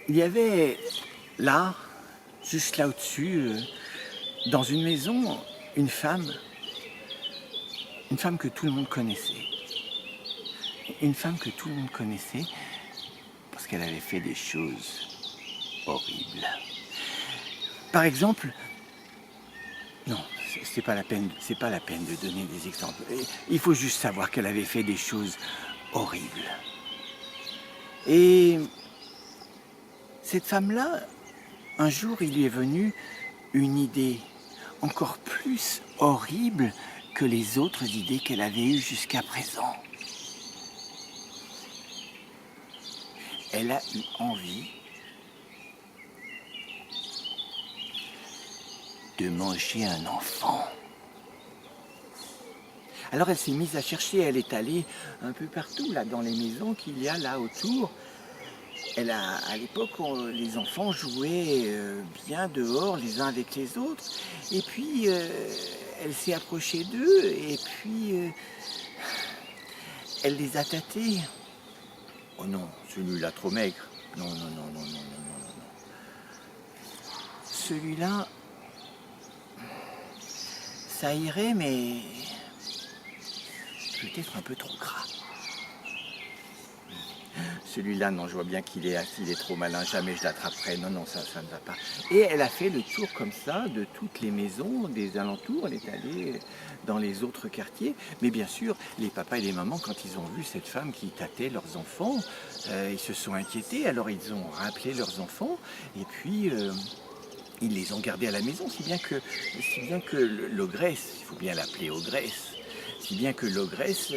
Il y avait là, juste là au-dessus, dans une maison, une femme que tout le monde connaissait. Une femme que tout le monde connaissait parce qu'elle avait fait des choses horribles. Par exemple, non, c'est pas la peine de donner des exemples. Il faut juste savoir qu'elle avait fait des choses horribles. Et cette femme-là, un jour, il lui est venu une idée encore plus horrible que les autres idées qu'elle avait eues jusqu'à présent. Elle a eu envie de manger un enfant. Alors elle s'est mise à chercher, elle est allée un peu partout là dans les maisons qu'il y a là autour. À l'époque, les enfants jouaient bien dehors les uns avec les autres. Et puis, elle s'est approchée d'eux et puis, elle les a tâtés. Oh non, celui-là trop maigre. Non, non, non, non, non, non, non, non. Celui-là, ça irait, mais peut-être un peu trop gras. Celui-là, non, je vois bien qu'il est trop malin, jamais je l'attraperai. Non, non, ça ne va pas. Et elle a fait le tour comme ça de toutes les maisons des alentours. Elle est allée dans les autres quartiers. Mais bien sûr, les papas et les mamans, quand ils ont vu cette femme qui tâtait leurs enfants, ils se sont inquiétés. Alors ils ont rappelé leurs enfants et puis ils les ont gardés à la maison. Si bien que l'ogresse, il faut bien l'appeler ogresse, si bien que l'ogresse,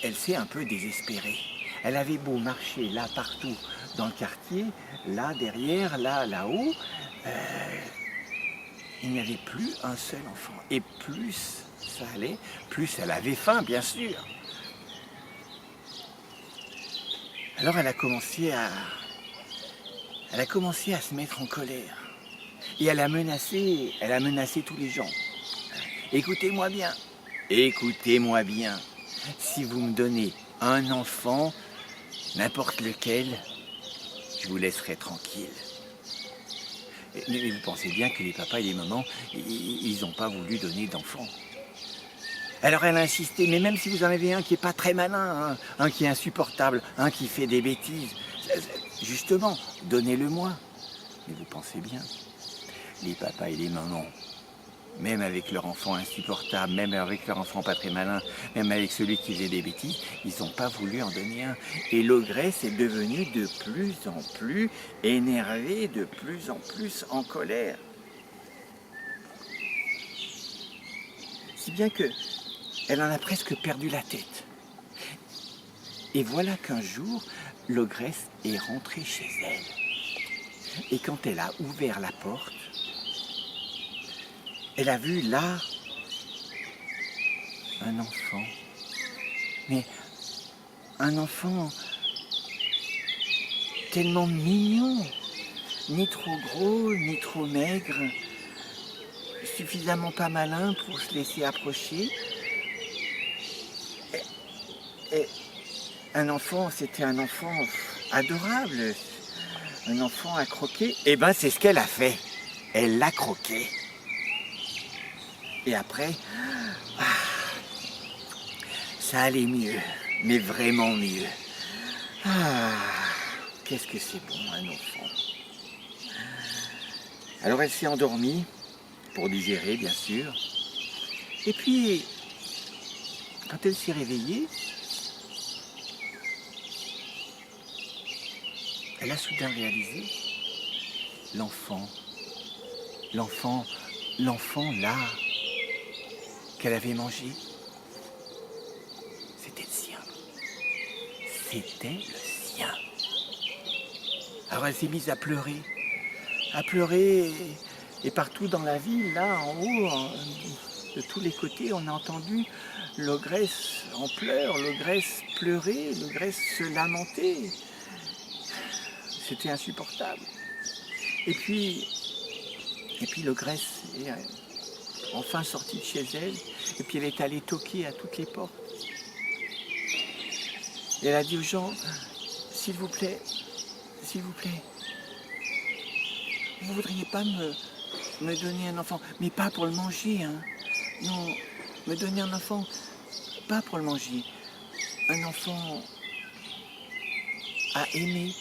elle s'est un peu désespérée. Elle avait beau marcher là, partout, dans le quartier, là, derrière, là, là-haut, il n'y avait plus un seul enfant. Et plus ça allait, plus elle avait faim, bien sûr. Alors elle a commencé à se mettre en colère. Et elle a menacé tous les gens. Écoutez-moi bien. Si vous me donnez un enfant, n'importe lequel, je vous laisserai tranquille. Mais vous pensez bien que les papas et les mamans, ils n'ont pas voulu donner d'enfants. Alors elle a insisté, mais même si vous en avez un qui n'est pas très malin, hein, un qui est insupportable, un qui fait des bêtises, justement, donnez-le-moi. Mais vous pensez bien, les papas et les mamans, même avec leur enfant insupportable, même avec leur enfant pas très malin, même avec celui qui faisait des bêtises, ils n'ont pas voulu en donner un. Et l'ogresse est devenue de plus en plus énervée, de plus en plus en colère. Si bien que elle en a presque perdu la tête. Et voilà qu'un jour, l'ogresse est rentrée chez elle. Et quand elle a ouvert la porte, elle a vu là un enfant. Mais un enfant tellement mignon, ni trop gros, ni trop maigre, suffisamment pas malin pour se laisser approcher. Et c'était un enfant adorable, un enfant à croquer. Et ben c'est ce qu'elle a fait. Elle l'a croqué. Et après, ça allait mieux, mais vraiment mieux. Ah, qu'est-ce que c'est bon un enfant. Alors elle s'est endormie, pour digérer bien sûr. Et puis, quand elle s'est réveillée, elle a soudain réalisé l'enfant là, qu'elle avait mangé. C'était le sien. C'était le sien. Alors elle s'est mise à pleurer. Et partout dans la ville, là, en haut, de tous les côtés, on a entendu l'ogresse en pleurs, l'ogresse pleurer, l'ogresse se lamenter. C'était insupportable. Et puis l'ogresse est enfin sortie de chez elle, et puis elle est allée toquer à toutes les portes. Et elle a dit aux gens, s'il vous plaît, s'il vous plaît. Vous voudriez pas me donner un enfant, mais pas pour le manger, hein. Non, me donner un enfant, pas pour le manger. Un enfant à aimer,